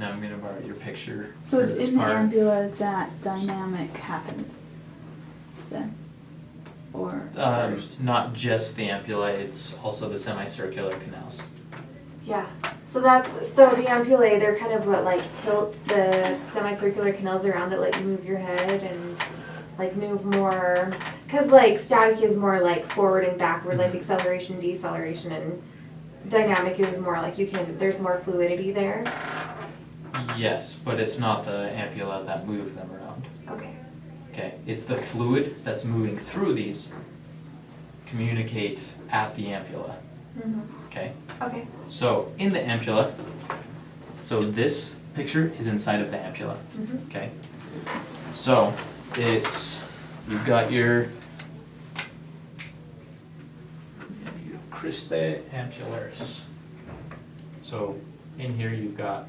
now I'm gonna borrow your picture. So for it's this in the part. ampulla that dynamic happens then? Or Not just the ampulla, it's also the semicircular canals. Yeah. So the ampullae, they're kind of what like tilt the semicircular canals around that let you move your head and like move more, cause like static is more like forward and backward, like acceleration, deceleration, and dynamic is more like there's more fluidity there. Yes, but it's not the ampulla that move them around. Okay. Okay, it's the fluid that's moving through these communicate at the ampulla. Mm-hmm. Okay, Okay. so in the ampulla, so this picture is inside of the ampulla. Mm-hmm. Okay, so you've got your cristae ampullaris. So in here you've got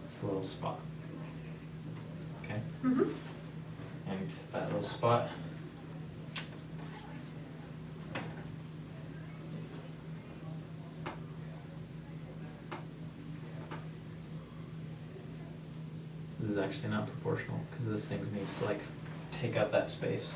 this little spot. Okay, Mm-hmm. and that little spot. This is actually not proportional because this thing needs to like take up that space.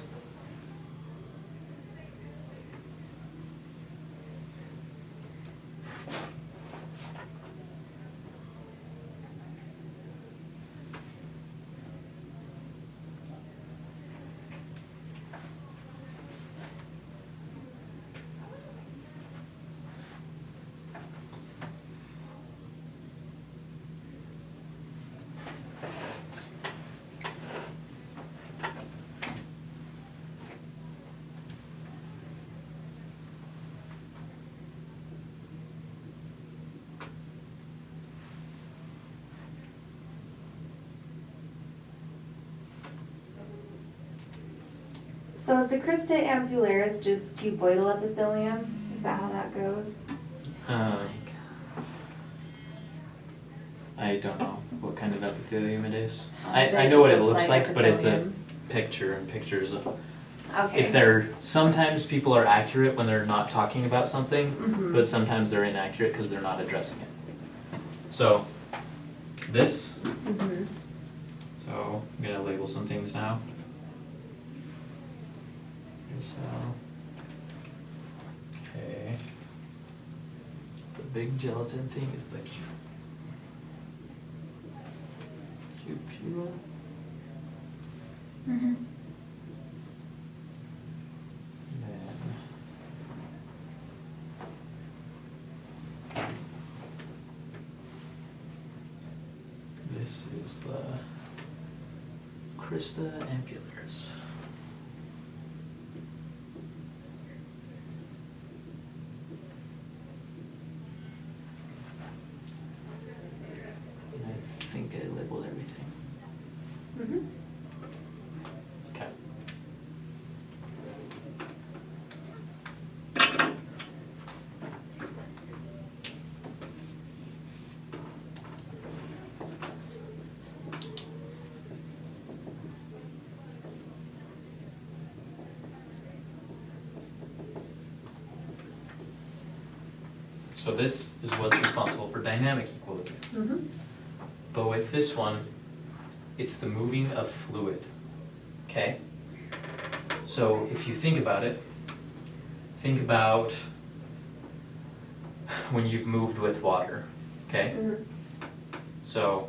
So is the cristae ampullaris just cuboidal epithelium? Is that how that goes? I don't know what kind of epithelium it is. That I know what it just looks like, but it's a epithelium. picture, and pictures of, Okay. if they're, sometimes people are accurate when they're not talking about something, Mhm. but sometimes they're inaccurate because they're not addressing it. So, this, Mhm. so I'm gonna label some things now. So, okay. The big gelatin thing is the cupula. Mm-hmm. Then this is the crista ampullaris. I think I labeled everything. Mhm. Okay. So this is what's responsible for dynamic equilibrium. Mhm. But with this one, it's the moving of fluid, okay? So if you think about it, think about when you've moved with water, okay? Mhm. So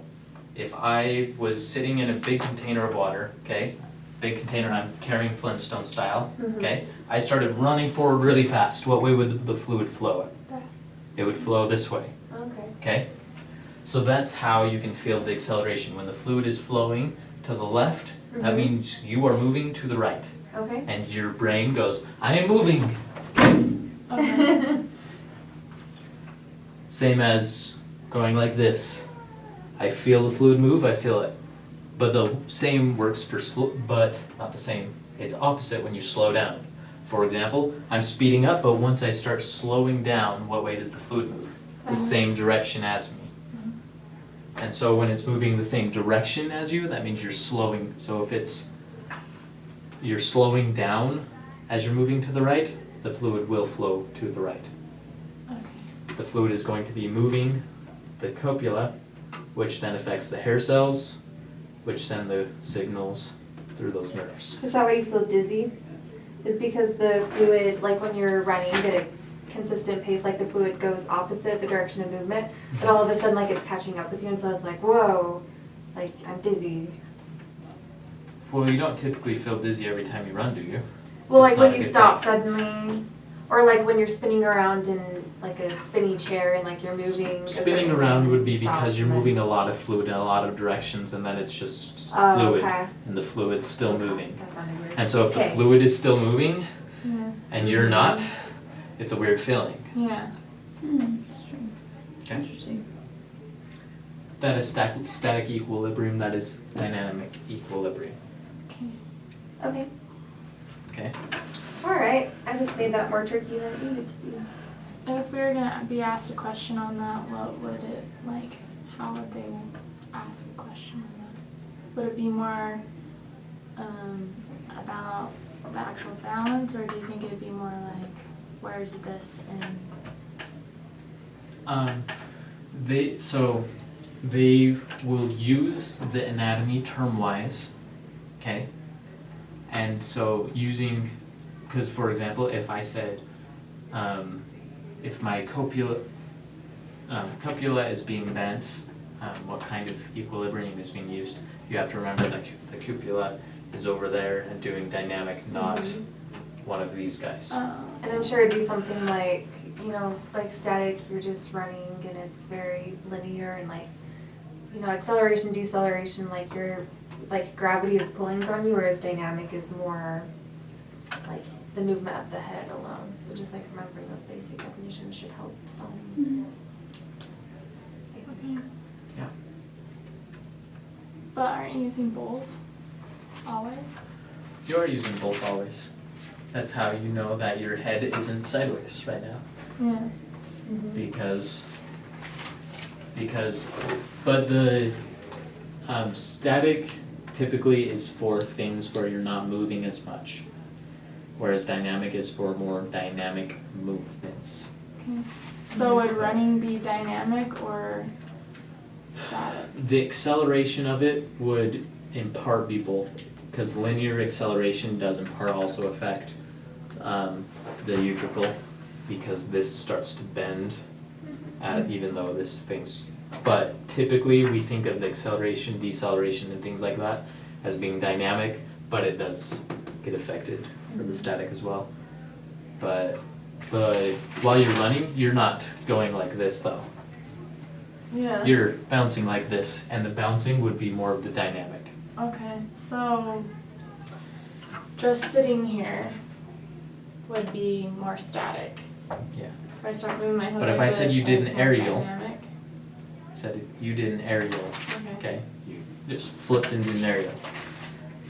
if I was sitting in a big container of water, okay? Big container, I'm carrying Flintstone style, Mhm. okay? I started running forward really fast. What way would the fluid flow? Back. It would flow this way. Okay. Okay? So that's how you can feel the acceleration. When the fluid is flowing to the left, that Mhm. means you are moving to the right. Okay. And your brain goes, I am moving. Okay? Okay. Same as going like this. I feel the fluid move, I feel it. But the same works for but not the same. It's opposite when you slow down. For example, I'm speeding up, but once I start slowing down, what way does the fluid move? The same direction as me. And so when it's moving the same direction as you, that means you're slowing. So if you're slowing down as you're moving to the right, the fluid will flow to the right. Okay. The fluid is going to be moving the copula which then affects the hair cells, which send the signals through those nerves. Is that why you feel dizzy? Is because the fluid, like when you're running at a consistent pace, like the fluid goes opposite the direction of movement, but all of a sudden like it's catching up with you, and so it's like, whoa, like I'm dizzy. Well, you don't typically feel dizzy every time you run, do you? Well, It's like when not a you good stop thing. suddenly, or like when you're spinning around in like a spinny chair and like you're moving. a Spinning certain around way would and be you stop because you're and then- moving a lot of fluid in a lot of directions, and then it's just Oh, fluid, okay. and the fluid's still Okay, moving. that sounded weird. And so if the Okay. fluid is still moving Yeah. and you're not, it's a weird feeling. Yeah. That's true. Okay. Interesting. That is static equilibrium, that is dynamic equilibrium. Okay. Okay. Okay? Alright, I just made that more tricky than it needed to be. And if we were gonna be asked a question on that, what would it, like, how would they ask a question on that? Would it be more, about the actual balance, or do you think it'd be more like, where's this in? They will use the anatomy term-wise, okay? And so using, because for example, if I said, if my copula is being bent, what kind of equilibrium is being used? You have to remember that the cupula is over there and doing dynamic, not one of these guys. And I'm sure it'd be something like, you know, like static, you're just running and it's very linear and like, you know, acceleration, deceleration, like you're, like gravity is pulling on you, whereas dynamic is more like the movement of the head alone. So just like remembering those basic definitions should help some. Okay. Yeah. But aren't you using both always? You are using both always. That's how you know that your head isn't sideways right now. Yeah. But the static typically is for things where you're not moving as much, whereas dynamic is for more dynamic movements. Okay. So would running be dynamic or static? The acceleration of it would in part be both, because linear acceleration does in part also affect the utricle, because this starts to bend, even though this thing's. But typically we think of the acceleration, deceleration, and things like that as being dynamic, but it does get affected for the static as well. But while you're running, you're not going like this though. Yeah. You're bouncing like this, and the bouncing would be more of the dynamic. Okay, so just sitting here would be more static. Yeah. If I start moving my head But if like I said this, you then did it's an more aerial, dynamic. Said you did an aerial, okay? You just flipped into an aerial.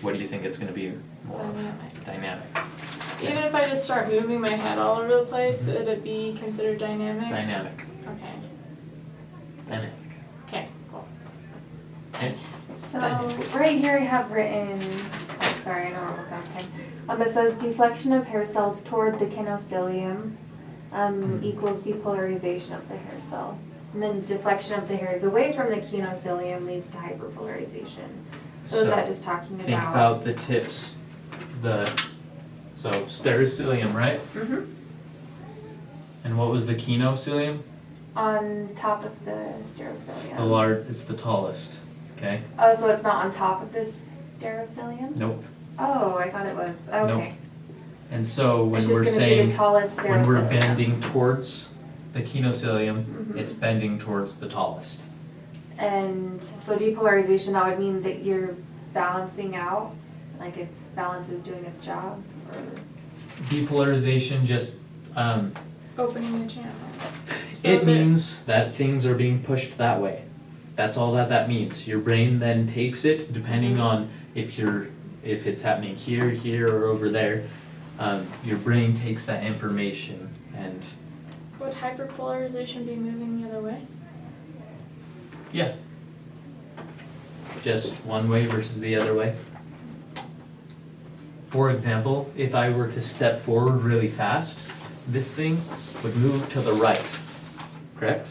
What do you think it's going to be more of? Dynamic. Dynamic. Even if I just start moving my head all over the place, would it be considered dynamic? Dynamic. Okay. Dynamic. Okay, cool. Okay. So right here I have written, oh sorry, I know we're almost out of time. It says deflection of hair cells toward the kinocilium equals depolarization of the hair cell. And then deflection of the hairs away from the kinocilium leads to hyperpolarization. So is that just talking Think about? about the tips. So stereocilium, right? Mm-hmm. And what was the kinocilium? On top of the It's stereocilium. it's the tallest. Okay. Oh, so it's not on top of this stereocilium? Nope. Oh, I thought it was. Okay. And so when It's we're just gonna be saying the tallest stereocilium. when we're bending towards the kinocilium, Mhm. it's bending towards the tallest. And so depolarization, that would mean that you're balancing out, like its balance is doing its job, or? Depolarization just Opening the channels. So it that- means that things are being pushed that way. That's all that means. Your brain then takes it, depending on if it's happening here, or over there. Your brain takes that information and Would hyperpolarization be moving the other way? yeah, just one way versus the other way. For example, if I were to step forward really fast, this thing would move to the right, correct?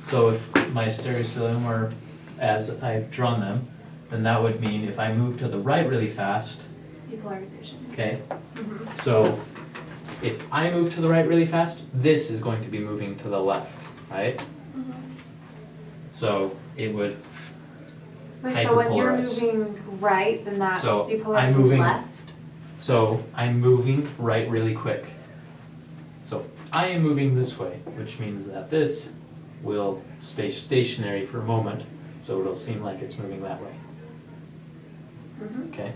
So if my stereocylindrome are as I've drawn them, then that would mean if I move to the right really fast, Depolarization. okay? Mm-hmm. So if I move to the right really fast, this is going to be moving to the left, right? Mm-hmm. So it would, Wait, so when you're Hyperpolarize. moving right, then that's So, I'm depolarizing moving- left? so I'm moving right really quick. So I am moving this way, which means that this will stay stationary for a moment, so it'll seem like it's moving that way, Mm-hmm. okay?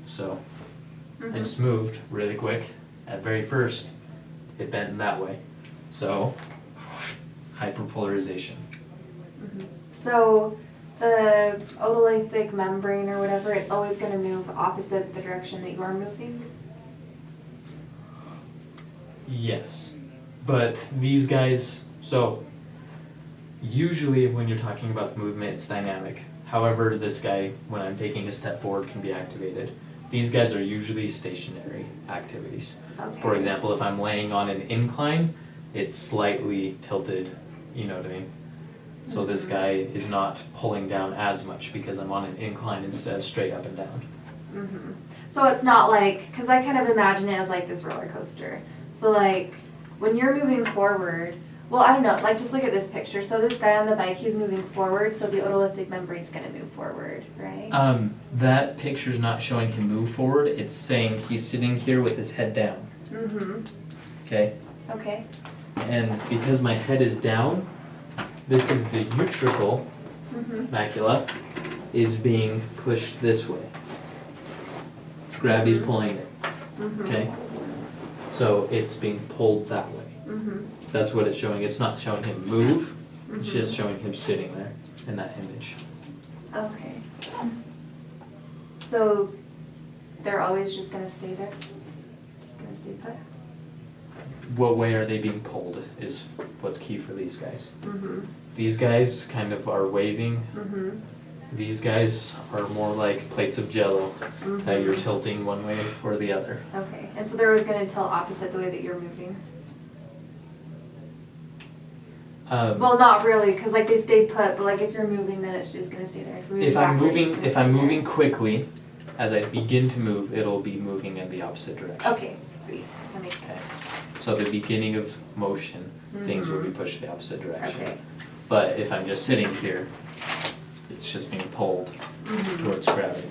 So I Mm-hmm. just moved really quick. At very first, it bent that way. So hyperpolarization. Mhm. So the otolithic membrane or whatever, it's always going to move opposite the direction that you are moving? Yes, but these guys, so usually when you're talking about the movement, it's dynamic. However, this guy, when I'm taking a step forward, can be activated. These guys are usually stationary activities. Okay. For example, if I'm laying on an incline, it's slightly tilted, you know what I mean? So this Mhm. guy is not pulling down as much because I'm on an incline instead of straight up and down. Mm-hmm. So it's not like, because I kind of imagine it as like this roller coaster. So like when you're moving forward, well, I don't know, like just look at this picture. So this guy on the bike, he's moving forward, so the otolithic membrane's going to move forward, right? That picture's not showing him move forward, it's saying he's sitting here with his head down, Mm-hmm. okay? Okay. And because my head is down, this is the utricle Mm-hmm. macula is being pushed this way. Gravity's pulling it, Mm-hmm. okay? So it's being pulled that way. Mm-hmm. That's what it's showing. It's not showing him move, it's Mhm. just showing him sitting there in that image. Okay. So they're always just gonna stay there? Just gonna stay put? What way are they being pulled is what's key for these guys. Mm-hmm. These guys kind of are waving. Mm-hmm. These guys are more like plates of jello that you're Mhm. tilting one way or the other. Okay, and so they're always gonna tilt opposite the way that you're moving? Well, not really, cause like they stay put, but like if you're moving, then it's just gonna stay there. If you're if I'm backwards, it's moving, gonna if stay I'm there. moving quickly, as I begin to move, it'll be moving in the opposite direction. Okay, sweet, that makes Okay. sense. So the beginning of motion, things will be Mhm. pushed the opposite direction. Okay. But if I'm just sitting here, it's just being pulled Mhm. towards gravity.